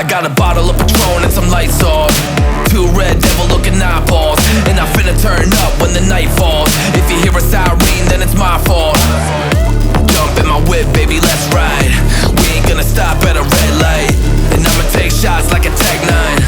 got a bottle of Patron and some lights off, two red devil looking eyeballs, and I finna turn up when the night falls. If you hear a siren, then it's my fault. Jump in my whip, baby, let's ride. We ain't gonna stop at a red light, and I'ma take shots like a Tech 9.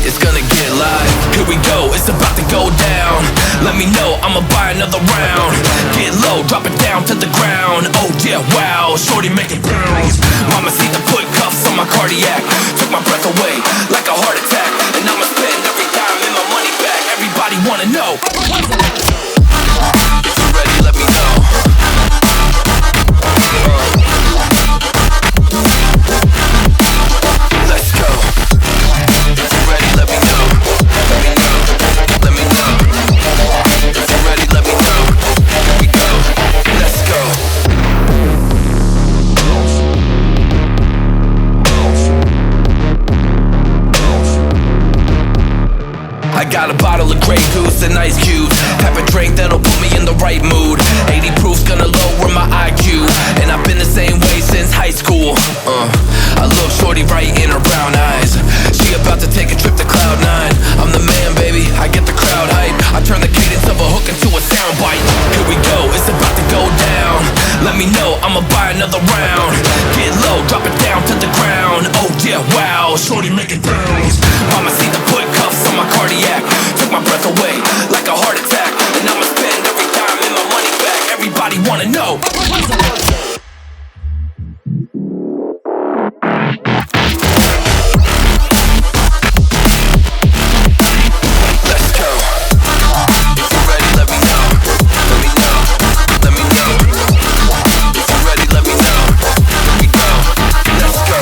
It's gonna get live. Here we go, it's about to go down. Let me know, I'ma buy another round. Get low, drop it down to the ground. Oh yeah, wow, shorty making pounds. Mama see the put cuffs on my cardiac. Took my breath away like a heart attack. And I'ma spend every dime and my money back. Everybody wanna know. If you're ready, let me know. Let's go. If you're ready, let me know. Let me know. Let me know. If you're ready, let me know. Here we go. Let's go. I got a bottle of Grey Goose and ice cubes. Have a drink that'll put me in the right mood. 80 proof's gonna lower my IQ, and I've been the same way since high school. I look shorty right in her brown eyes. She about to take a trip to Cloud 9. I'm the man, baby, I get the crowd hype. I turn the cadence of a hook into a soundbite. Here we go, it's about to go down. Let me know, I'ma buy another round. Get low, drop it down to the ground. Oh yeah, wow, shorty making pounds. Mama see the put cuffs on my cardiac. Took my breath away like a heart attack. And I'ma spend every dime and my money back. Everybody wanna know. Let's go. If you're ready, let me know. Let me know. Let me know. If you're ready, let me know. Here we go. Let's go.